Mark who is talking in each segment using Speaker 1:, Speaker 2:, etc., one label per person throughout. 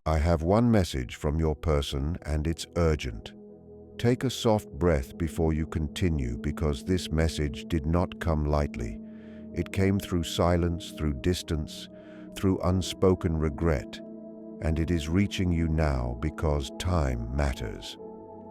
Speaker 1: I have one message from your person, and it's urgent. Take a soft breath before you continue, because this message did not come lightly. It came through silence, through distance, through unspoken regret, and it is reaching you now because time matters.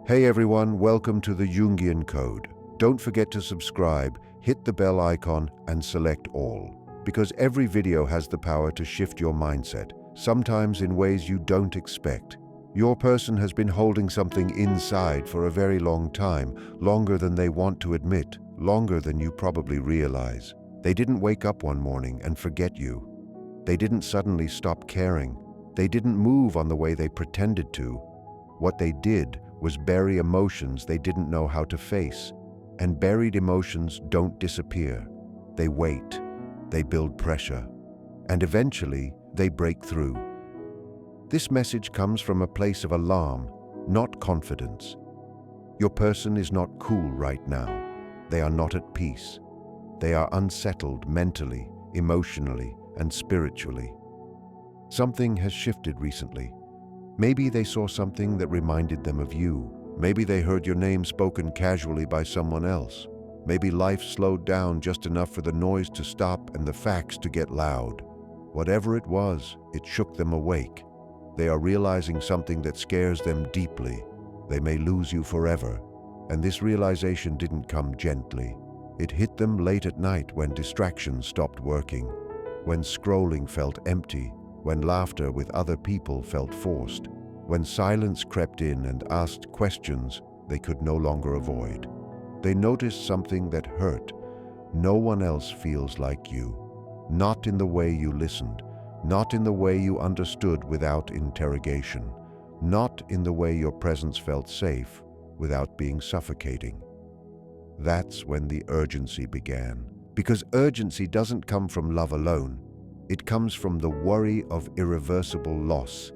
Speaker 1: Hey everyone, welcome to the Jungian Code. Don't forget to subscribe, hit the bell icon, and select all, because every video has the power to shift your mindset, sometimes in ways you don't expect. Your person has been holding something inside for a very long time, longer than they want to admit, longer than you probably realize. They didn't wake up one morning and forget you. They didn't suddenly stop caring. They didn't move on the way they pretended to. What they did was bury emotions they didn't know how to face. And buried emotions don't disappear. They wait. They build pressure. And eventually, they break through. This message comes from a place of alarm, not confidence. Your person is not cool right now. They are not at peace. They are unsettled mentally, emotionally, and spiritually. Something has shifted recently. Maybe they saw something that reminded them of you. Maybe they heard your name spoken casually by someone else. Maybe life slowed down just enough for the noise to stop and the facts to get loud. Whatever it was, it shook them awake. They are realizing something that scares them deeply. They may lose you forever. And this realization didn't come gently. It hit them late at night when distractions stopped working, when scrolling felt empty, when laughter with other people felt forced, when silence crept in and asked questions they could no longer avoid. They noticed something that hurt. No one else feels like you. Not in the way you listened, not in the way you understood without interrogation, not in the way your presence felt safe without being suffocating. That's when the urgency began. Because urgency doesn't come from love alone. It comes from the worry of irreversible loss.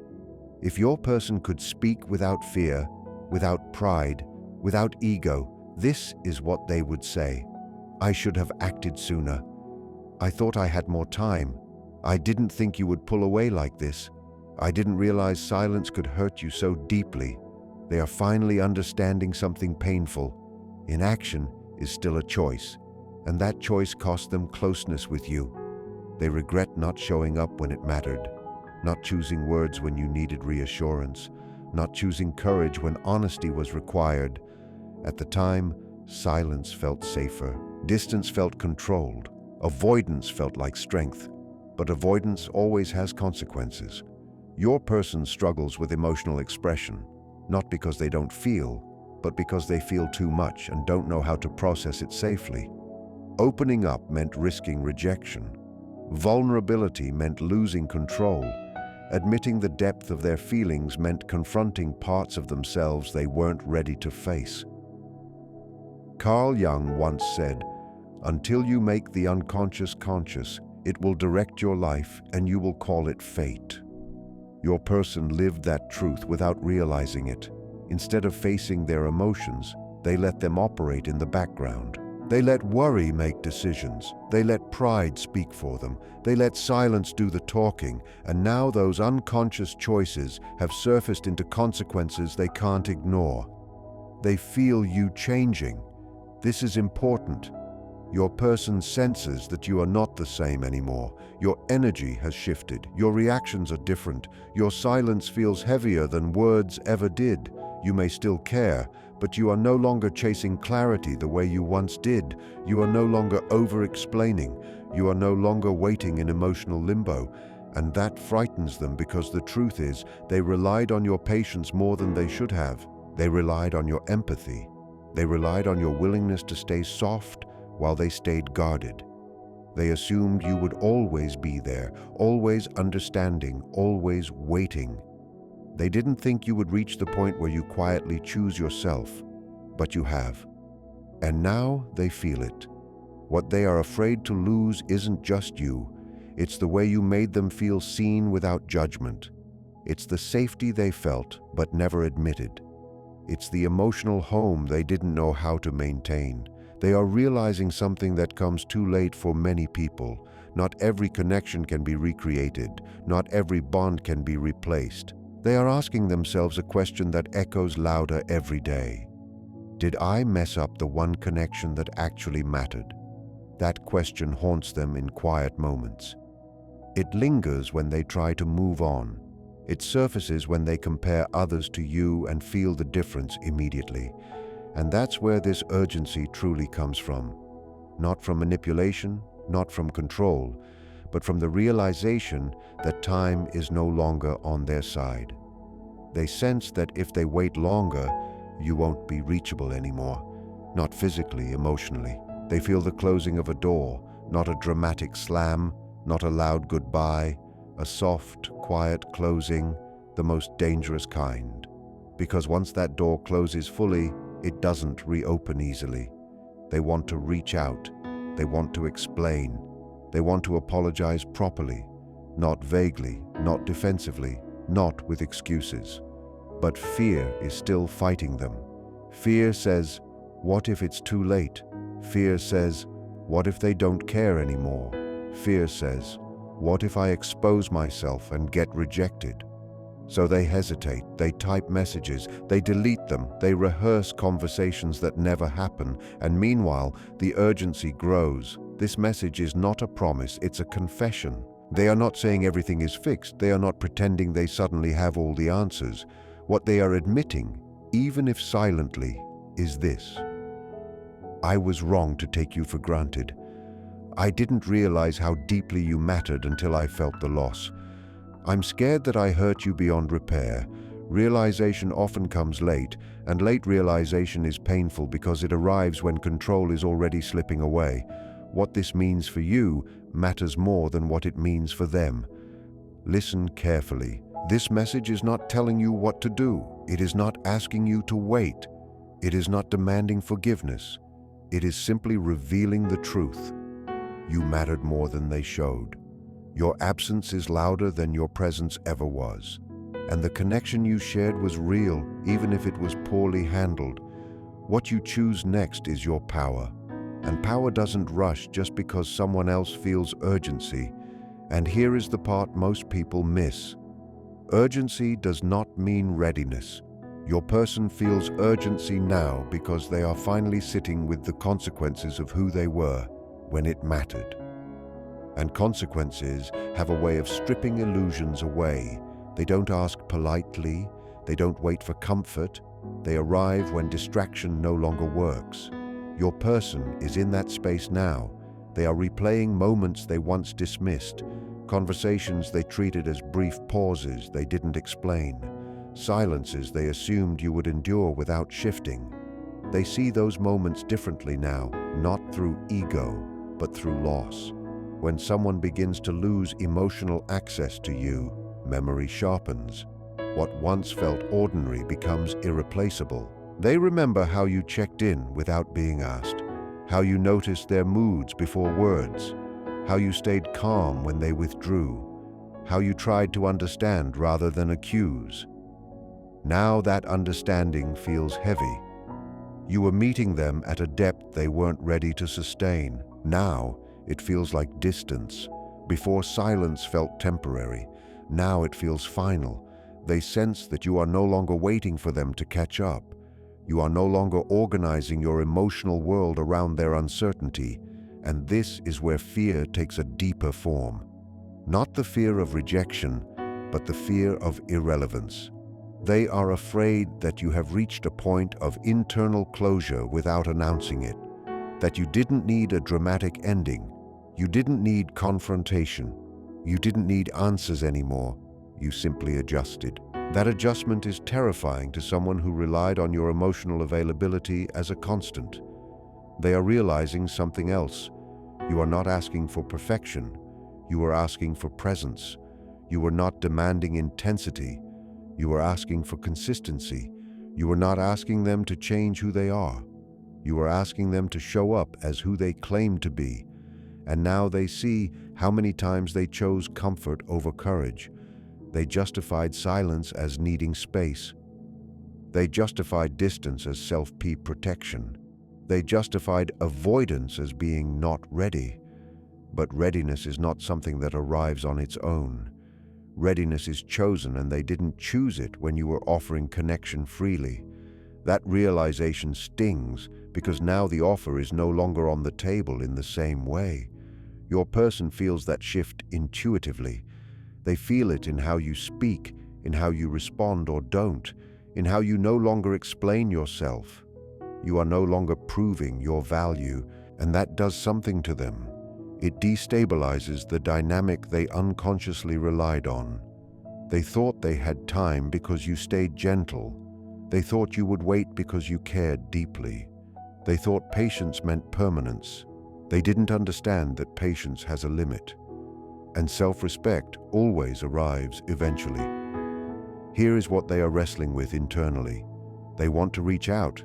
Speaker 1: If your person could speak without fear, without pride, without ego, this is what they would say. I should have acted sooner. I thought I had more time. I didn't think you would pull away like this. I didn't realize silence could hurt you so deeply. They are finally understanding something painful. Inaction is still a choice, and that choice cost them closeness with you. They regret not showing up when it mattered, not choosing words when you needed reassurance, not choosing courage when honesty was required. At the time, silence felt safer. Distance felt controlled. Avoidance felt like strength. But avoidance always has consequences. Your person struggles with emotional expression, not because they don't feel, but because they feel too much and don't know how to process it safely. Opening up meant risking rejection. Vulnerability meant losing control. Admitting the depth of their feelings meant confronting parts of themselves they weren't ready to face. Carl Jung once said, "Until you make the unconscious conscious, it will direct your life and you will call it fate." Your person lived that truth without realizing it. Instead of facing their emotions, they let them operate in the background. They let worry make decisions. They let pride speak for them. They let silence do the talking. And now those unconscious choices have surfaced into consequences they can't ignore. They feel you changing. This is important. Your person senses that you are not the same anymore. Your energy has shifted. Your reactions are different. Your silence feels heavier than words ever did. You may still care, but you are no longer chasing clarity the way you once did. You are no longer over-explaining. You are no longer waiting in emotional limbo. And that frightens them because the truth is, they relied on your patience more than they should have. They relied on your empathy. They relied on your willingness to stay soft while they stayed guarded. They assumed you would always be there, always understanding, always waiting. They didn't think you would reach the point where you quietly choose yourself, but you have. And now they feel it. What they are afraid to lose isn't just you. It's the way you made them feel seen without judgment. It's the safety they felt but never admitted. It's the emotional home they didn't know how to maintain. They are realizing something that comes too late for many people. Not every connection can be recreated. Not every bond can be replaced. They are asking themselves a question that echoes louder every day. Did I mess up the one connection that actually mattered? That question haunts them in quiet moments. It lingers when they try to move on. It surfaces when they compare others to you and feel the difference immediately. And that's where this urgency truly comes from. Not from manipulation, not from control, but from the realization that time is no longer on their side. They sense that if they wait longer, you won't be reachable anymore. Not physically, emotionally. They feel the closing of a door, not a dramatic slam, not a loud goodbye, a soft, quiet closing, the most dangerous kind. Because once that door closes fully, it doesn't reopen easily. They want to reach out. They want to explain. They want to apologize properly, not vaguely, not defensively, not with excuses. But fear is still fighting them. Fear says, what if it's too late? Fear says, what if they don't care anymore? Fear says, what if I expose myself and get rejected? So they hesitate, they type messages, they delete them, they rehearse conversations that never happen, and meanwhile, the urgency grows. This message is not a promise, it's a confession. They are not saying everything is fixed, they are not pretending they suddenly have all the answers. What they are admitting, even if silently, is this: I was wrong to take you for granted. I didn't realize how deeply you mattered until I felt the loss. I'm scared that I hurt you beyond repair. Realization often comes late, and late realization is painful because it arrives when control is already slipping away. What this means for you matters more than what it means for them. Listen carefully. This message is not telling you what to do. It is not asking you to wait. It is not demanding forgiveness. It is simply revealing the truth. You mattered more than they showed. Your absence is louder than your presence ever was. And the connection you shared was real, even if it was poorly handled. What you choose next is your power. And power doesn't rush just because someone else feels urgency. And here is the part most people miss. Urgency does not mean readiness. Your person feels urgency now because they are finally sitting with the consequences of who they were when it mattered. And consequences have a way of stripping illusions away. They don't ask politely, they don't wait for comfort, they arrive when distraction no longer works. Your person is in that space now. They are replaying moments they once dismissed, conversations they treated as brief pauses they didn't explain, silences they assumed you would endure without shifting. They see those moments differently now, not through ego, but through loss. When someone begins to lose emotional access to you, memory sharpens. What once felt ordinary becomes irreplaceable. They remember how you checked in without being asked, how you noticed their moods before words, how you stayed calm when they withdrew, how you tried to understand rather than accuse. Now that understanding feels heavy. You were meeting them at a depth they weren't ready to sustain. Now it feels like distance. Before, silence felt temporary. Now it feels final. They sense that you are no longer waiting for them to catch up. You are no longer organizing your emotional world around their uncertainty. And this is where fear takes a deeper form. Not the fear of rejection, but the fear of irrelevance. They are afraid that you have reached a point of internal closure without announcing it, that you didn't need a dramatic ending, you didn't need confrontation, you didn't need answers anymore, you simply adjusted. That adjustment is terrifying to someone who relied on your emotional availability as a constant. They are realizing something else. You are not asking for perfection, you are asking for presence. You are not demanding intensity, you are asking for consistency. You are not asking them to change who they are. You are asking them to show up as who they claim to be. And now they see how many times they chose comfort over courage. They justified silence as needing space. They justified distance as self-protection. They justified avoidance as being not ready. But readiness is not something that arrives on its own. Readiness is chosen, and they didn't choose it when you were offering connection freely. That realization stings because now the offer is no longer on the table in the same way. Your person feels that shift intuitively. They feel it in how you speak, in how you respond or don't, in how you no longer explain yourself. You are no longer proving your value, and that does something to them. It destabilizes the dynamic they unconsciously relied on. They thought they had time because you stayed gentle. They thought you would wait because you cared deeply. They thought patience meant permanence. They didn't understand that patience has a limit. And self-respect always arrives eventually. Here is what they are wrestling with internally. They want to reach out,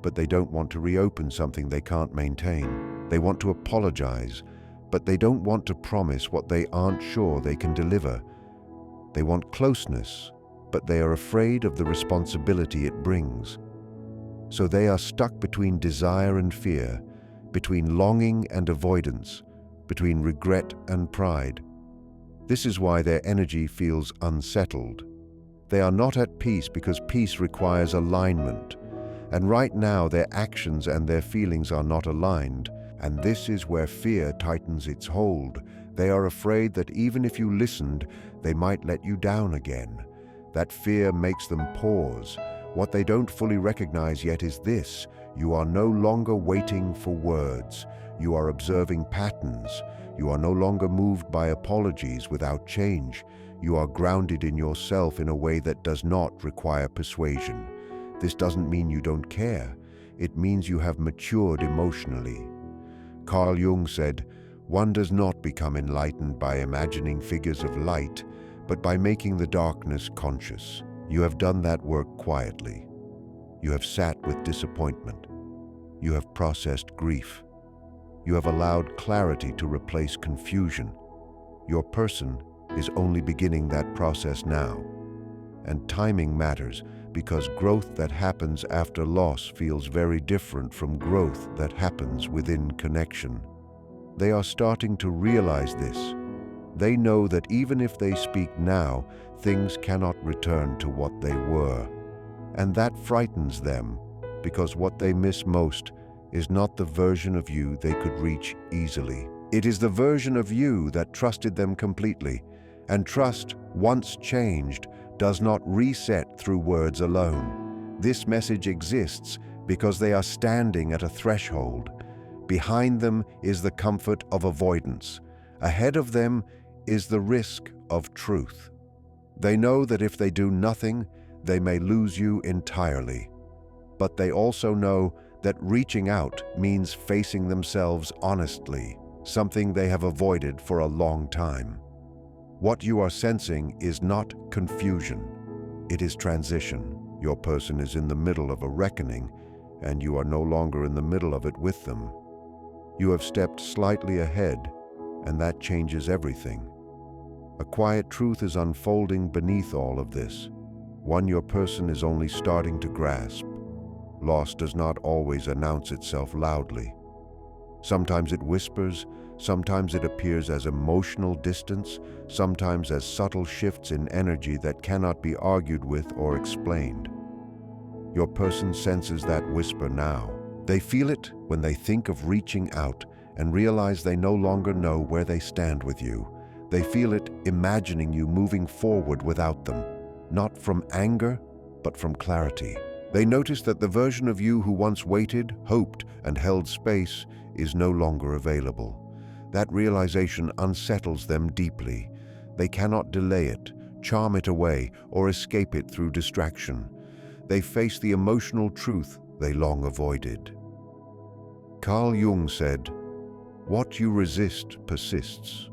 Speaker 1: but they don't want to reopen something they can't maintain. They want to apologize, but they don't want to promise what they aren't sure they can deliver. They want closeness, but they are afraid of the responsibility it brings. So they are stuck between desire and fear, between longing and avoidance, between regret and pride. This is why their energy feels unsettled. They are not at peace because peace requires alignment. And right now their actions and their feelings are not aligned. And this is where fear tightens its hold. They are afraid that even if you listened, they might let you down again. That fear makes them pause. What they don't fully recognize yet is this: you are no longer waiting for words. You are observing patterns. You are no longer moved by apologies without change. You are grounded in yourself in a way that does not require persuasion. This doesn't mean you don't care. It means you have matured emotionally. Carl Jung said, "One does not become enlightened by imagining figures of light, but by making the darkness conscious." You have done that work quietly. You have sat with disappointment. You have processed grief. You have allowed clarity to replace confusion. Your person is only beginning that process now. And timing matters, because growth that happens after loss feels very different from growth that happens within connection. They are starting to realize this. They know that even if they speak now, things cannot return to what they were. And that frightens them, because what they miss most is not the version of you they could reach easily. It is the version of you that trusted them completely. And trust, once changed, does not reset through words alone. This message exists because they are standing at a threshold. Behind them is the comfort of avoidance. Ahead of them is the risk of truth. They know that if they do nothing, they may lose you entirely. But they also know that reaching out means facing themselves honestly, something they have avoided for a long time. What you are sensing is not confusion. It is transition. Your person is in the middle of a reckoning, and you are no longer in the middle of it with them. You have stepped slightly ahead, and that changes everything. A quiet truth is unfolding beneath all of this, one your person is only starting to grasp. Loss does not always announce itself loudly. Sometimes it whispers, sometimes it appears as emotional distance, sometimes as subtle shifts in energy that cannot be argued with or explained. Your person senses that whisper now. They feel it when they think of reaching out and realize they no longer know where they stand with you. They feel it imagining you moving forward without them, not from anger, but from clarity. They notice that the version of you who once waited, hoped, and held space is no longer available. That realization unsettles them deeply. They cannot delay it, charm it away, or escape it through distraction. They face the emotional truth they long avoided. Carl Jung said, "What you resist persists."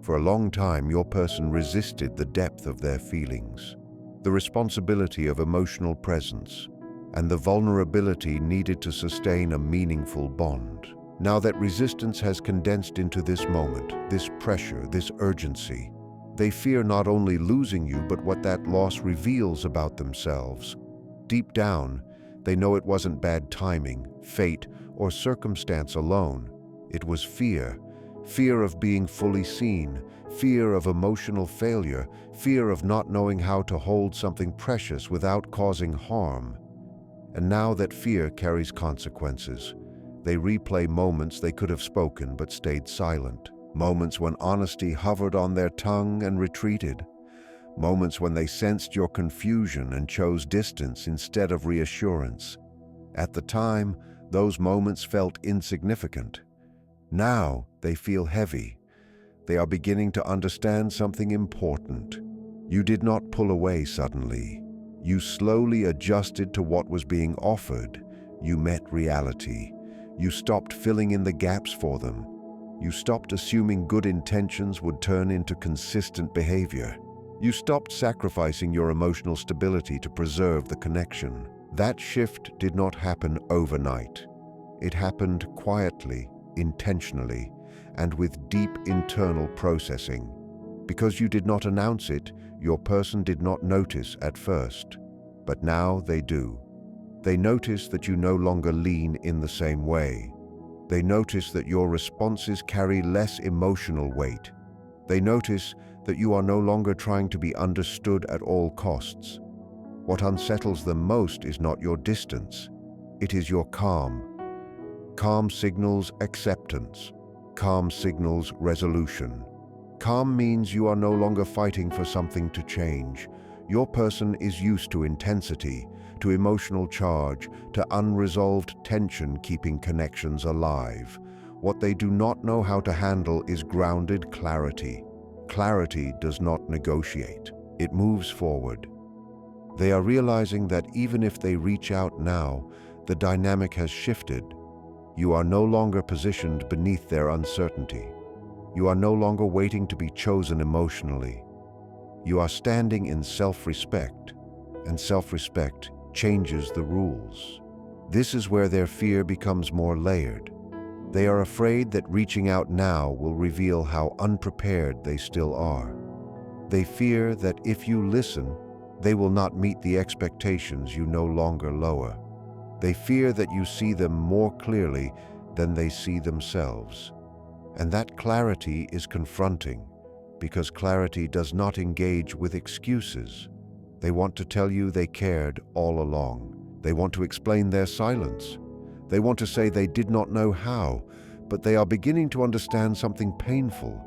Speaker 1: For a long time, your person resisted the depth of their feelings, the responsibility of emotional presence, and the vulnerability needed to sustain a meaningful bond. Now that resistance has condensed into this moment, this pressure, this urgency, they fear not only losing you, but what that loss reveals about themselves. Deep down, they know it wasn't bad timing, fate, or circumstance alone. It was fear, fear of being fully seen, fear of emotional failure, fear of not knowing how to hold something precious without causing harm. And now that fear carries consequences, they replay moments they could have spoken but stayed silent, moments when honesty hovered on their tongue and retreated, moments when they sensed your confusion and chose distance instead of reassurance. At the time, those moments felt insignificant. Now they feel heavy. They are beginning to understand something important. You did not pull away suddenly. You slowly adjusted to what was being offered. You met reality. You stopped filling in the gaps for them. You stopped assuming good intentions would turn into consistent behavior. You stopped sacrificing your emotional stability to preserve the connection. That shift did not happen overnight. It happened quietly, intentionally, and with deep internal processing. Because you did not announce it, your person did not notice at first. But now they do. They notice that you no longer lean in the same way. They notice that your responses carry less emotional weight. They notice that you are no longer trying to be understood at all costs. What unsettles them most is not your distance. It is your calm. Calm signals acceptance. Calm signals resolution. Calm means you are no longer fighting for something to change. Your person is used to intensity, to emotional charge, to unresolved tension keeping connections alive. What they do not know how to handle is grounded clarity. Clarity does not negotiate. It moves forward. They are realizing that even if they reach out now, the dynamic has shifted. You are no longer positioned beneath their uncertainty. You are no longer waiting to be chosen emotionally. You are standing in self-respect, and self-respect changes the rules. This is where their fear becomes more layered. They are afraid that reaching out now will reveal how unprepared they still are. They fear that if you listen, they will not meet the expectations you no longer lower. They fear that you see them more clearly than they see themselves. And that clarity is confronting, because clarity does not engage with excuses. They want to tell you they cared all along. They want to explain their silence. They want to say they did not know how, but they are beginning to understand something painful.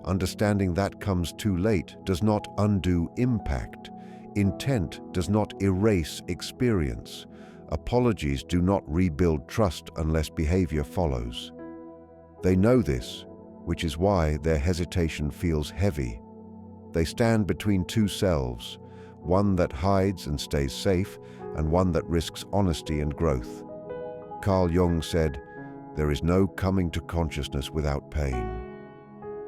Speaker 1: Understanding that comes too late does not undo impact. Intent does not erase experience. Apologies do not rebuild trust unless behavior follows. They know this, which is why their hesitation feels heavy. They stand between two selves, one that hides and stays safe, and one that risks honesty and growth. Carl Jung said, "There is no coming to consciousness without pain."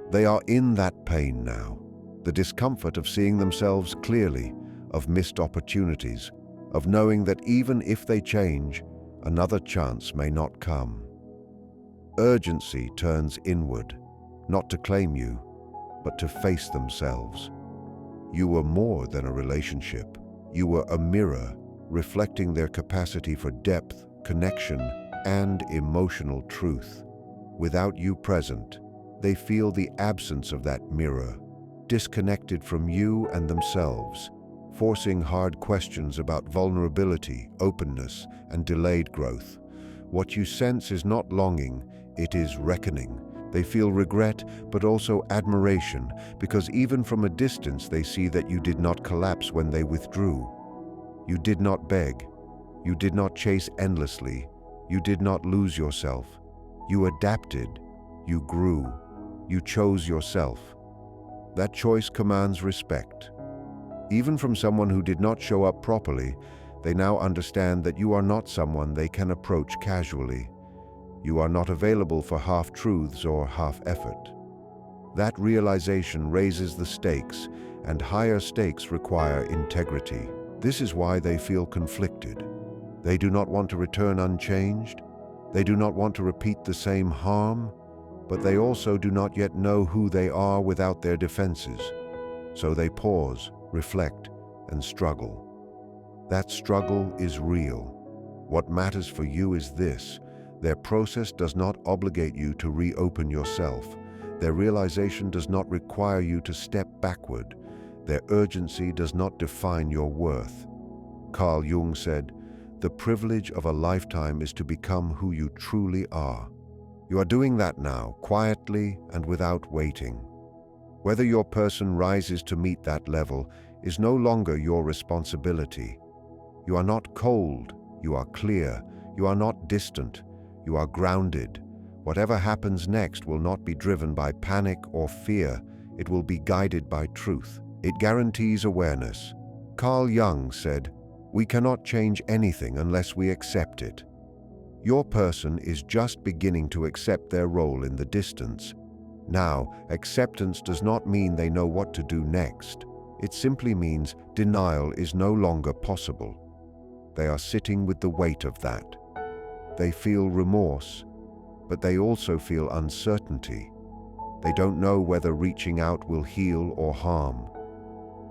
Speaker 1: They are in that pain now, the discomfort of seeing themselves clearly, of missed opportunities, of knowing that even if they change, another chance may not come. Urgency turns inward, not to claim you, but to face themselves. You were more than a relationship. You were a mirror, reflecting their capacity for depth, connection, and emotional truth. Without you present, they feel the absence of that mirror, disconnected from you and themselves, forcing hard questions about vulnerability, openness, and delayed growth. What you sense is not longing, it is reckoning. They feel regret, but also admiration, because even from a distance they see that you did not collapse when they withdrew. You did not beg. You did not chase endlessly. You did not lose yourself. You adapted. You grew. You chose yourself. That choice commands respect. Even from someone who did not show up properly, they now understand that you are not someone they can approach casually. You are not available for half-truths or half-effort. That realization raises the stakes, and higher stakes require integrity. This is why they feel conflicted. They do not want to return unchanged. They do not want to repeat the same harm, but they also do not yet know who they are without their defenses. So they pause, reflect, and struggle. That struggle is real. What matters for you is this: their process does not obligate you to reopen yourself. Their realization does not require you to step backward. Their urgency does not define your worth. Carl Jung said, "The privilege of a lifetime is to become who you truly are." You are doing that now, quietly and without waiting. Whether your person rises to meet that level is no longer your responsibility. You are not cold, you are clear. You are not distant, you are grounded. Whatever happens next will not be driven by panic or fear. It will be guided by truth. It guarantees awareness. Carl Jung said, "We cannot change anything unless we accept it." Your person is just beginning to accept their role in the distance. Now, acceptance does not mean they know what to do next. It simply means denial is no longer possible. They are sitting with the weight of that. They feel remorse, but they also feel uncertainty. They don't know whether reaching out will heal or harm.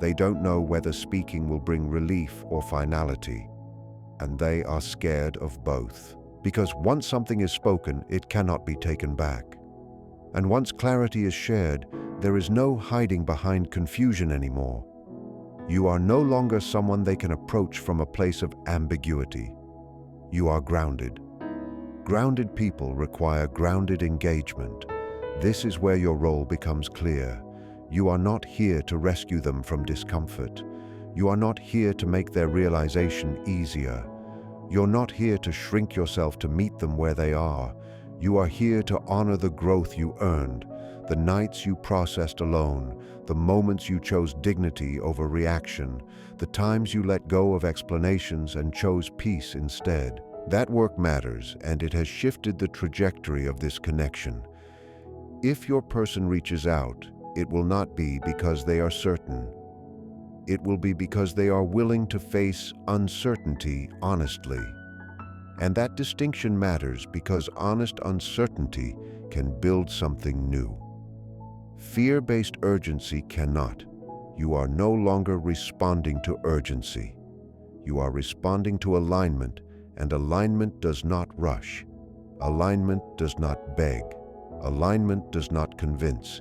Speaker 1: They don't know whether speaking will bring relief or finality. And they are scared of both. Because once something is spoken, it cannot be taken back. And once clarity is shared, there is no hiding behind confusion anymore. You are no longer someone they can approach from a place of ambiguity. You are grounded. Grounded people require grounded engagement. This is where your role becomes clear. You are not here to rescue them from discomfort. You are not here to make their realization easier. You're not here to shrink yourself to meet them where they are. You are here to honor the growth you earned, the nights you processed alone, the moments you chose dignity over reaction, the times you let go of explanations and chose peace instead. That work matters, and it has shifted the trajectory of this connection. If your person reaches out, it will not be because they are certain. It will be because they are willing to face uncertainty honestly. And that distinction matters because honest uncertainty can build something new. Fear-based urgency cannot. You are no longer responding to urgency. You are responding to alignment, and alignment does not rush. Alignment does not beg. Alignment does not convince.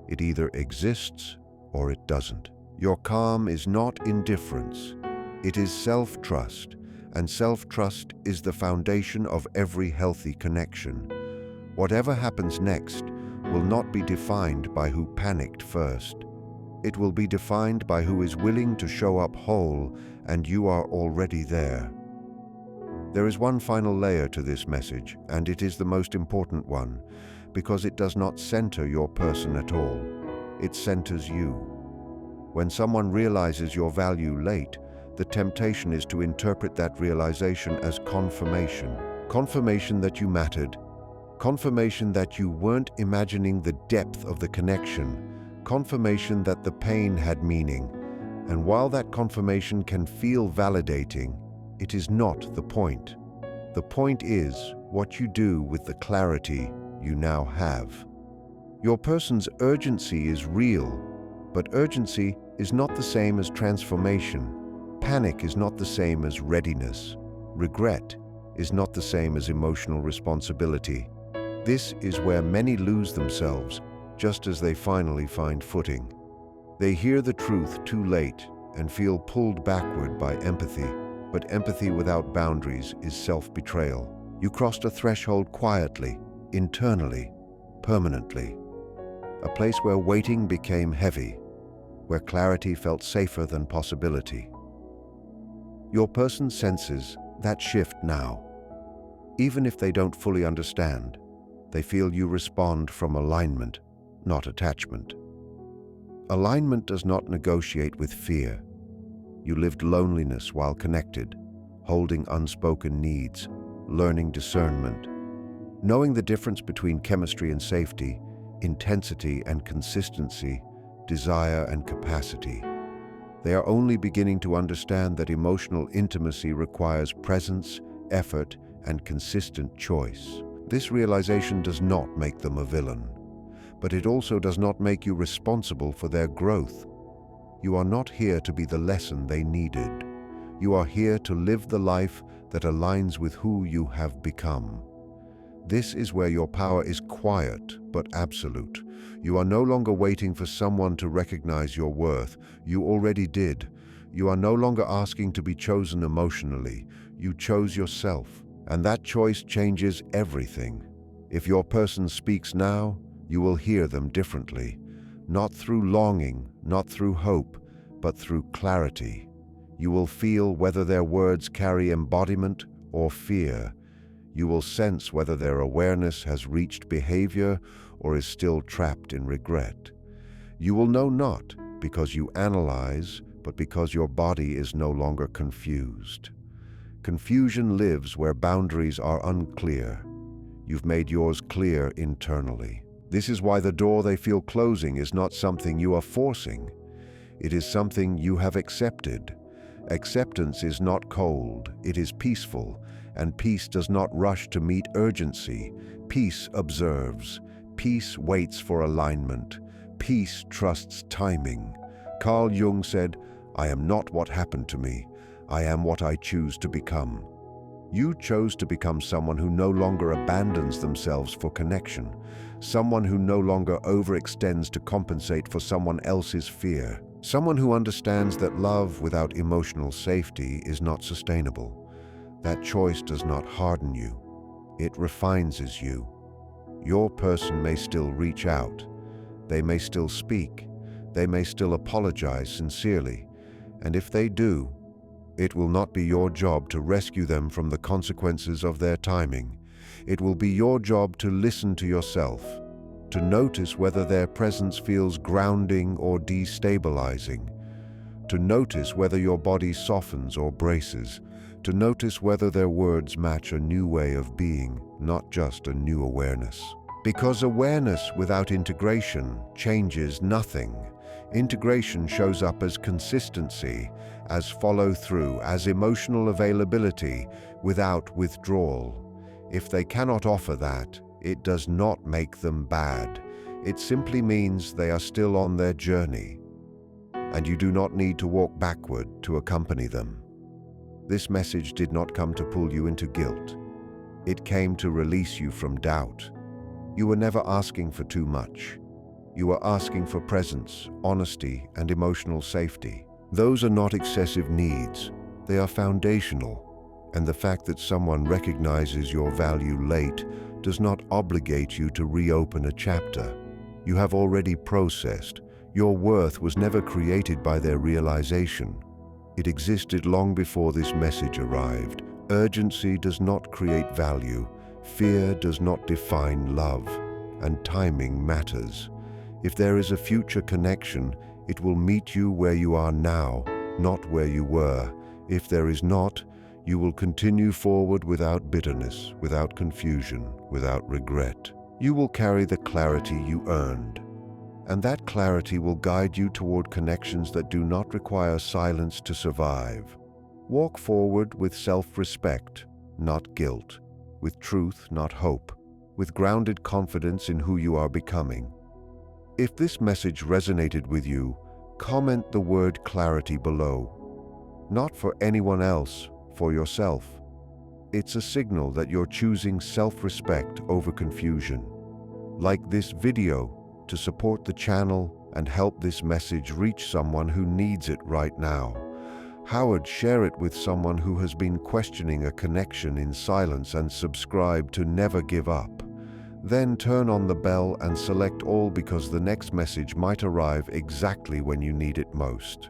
Speaker 1: It either exists or it doesn't. Your calm is not indifference. It is self-trust, and self-trust is the foundation of every healthy connection. Whatever happens next will not be defined by who panicked first. It will be defined by who is willing to show up whole, and you are already there. There is one final layer to this message, and it is the most important one, because it does not center your person at all. It centers you. When someone realizes your value late, the temptation is to interpret that realization as confirmation. Confirmation that you mattered. Confirmation that you weren't imagining the depth of the connection. Confirmation that the pain had meaning. And while that confirmation can feel validating, it is not the point. The point is what you do with the clarity you now have. Your person's urgency is real, but urgency is not the same as transformation. Panic is not the same as readiness. Regret is not the same as emotional responsibility. This is where many lose themselves, just as they finally find footing. They hear the truth too late and feel pulled backward by empathy. But empathy without boundaries is self-betrayal. You crossed a threshold quietly, internally, permanently. A place where waiting became heavy, where clarity felt safer than possibility. Your person senses that shift now. Even if they don't fully understand, they feel you respond from alignment, not attachment. Alignment does not negotiate with fear. You lived loneliness while connected, holding unspoken needs, learning discernment, knowing the difference between chemistry and safety, intensity and consistency, desire and capacity. They are only beginning to understand that emotional intimacy requires presence, effort, and consistent choice. This realization does not make them a villain, but it also does not make you responsible for their growth. You are not here to be the lesson they needed. You are here to live the life that aligns with who you have become. This is where your power is quiet but absolute. You are no longer waiting for someone to recognize your worth. You already did. You are no longer asking to be chosen emotionally. You chose yourself. And that choice changes everything. If your person speaks now, you will hear them differently. Not through longing, not through hope, but through clarity. You will feel whether their words carry embodiment or fear. You will sense whether their awareness has reached behavior or is still trapped in regret. You will know not because you analyze, but because your body is no longer confused. Confusion lives where boundaries are unclear. You've made yours clear internally. This is why the door they feel closing is not something you are forcing. It is something you have accepted. Acceptance is not cold, it is peaceful, and peace does not rush to meet urgency. Peace observes. Peace waits for alignment. Peace trusts timing. Carl Jung said, "I am not what happened to me. I am what I choose to become." You chose to become someone who no longer abandons themselves for connection, someone who no longer overextends to compensate for someone else's fear, someone who understands that love without emotional safety is not sustainable. That choice does not harden you. It refines you. Your person may still reach out. They may still speak. They may still apologize sincerely. And if they do, it will not be your job to rescue them from the consequences of their timing. It will be your job to listen to yourself, to notice whether their presence feels grounding or destabilizing, to notice whether your body softens or braces, to notice whether their words match a new way of being, not just a new awareness. Because awareness without integration changes nothing. Integration shows up as consistency, as follow-through, as emotional availability, without withdrawal. If they cannot offer that, it does not make them bad. It simply means they are still on their journey. And you do not need to walk backward to accompany them. This message did not come to pull you into guilt. It came to release you from doubt. You were never asking for too much. You were asking for presence, honesty, and emotional safety. Those are not excessive needs. They are foundational. And the fact that someone recognizes your value late does not obligate you to reopen a chapter. You have already processed. Your worth was never created by their realization. It existed long before this message arrived. Urgency does not create value. Fear does not define love. And timing matters. If there is a future connection, it will meet you where you are now, not where you were. If there is not, you will continue forward without bitterness, without confusion, without regret. You will carry the clarity you earned. And that clarity will guide you toward connections that do not require silence to survive. Walk forward with self-respect, not guilt, with truth, not hope, with grounded confidence in who you are becoming. If this message resonated with you, comment the word clarity below. Not for anyone else, for yourself. It's a signal that you're choosing self-respect over confusion. Like this video to support the channel and help this message reach someone who needs it right now. Howard, share it with someone who has been questioning a connection in silence, and subscribe to Never Give Up. Then turn on the bell and select all, because the next message might arrive exactly when you need it most.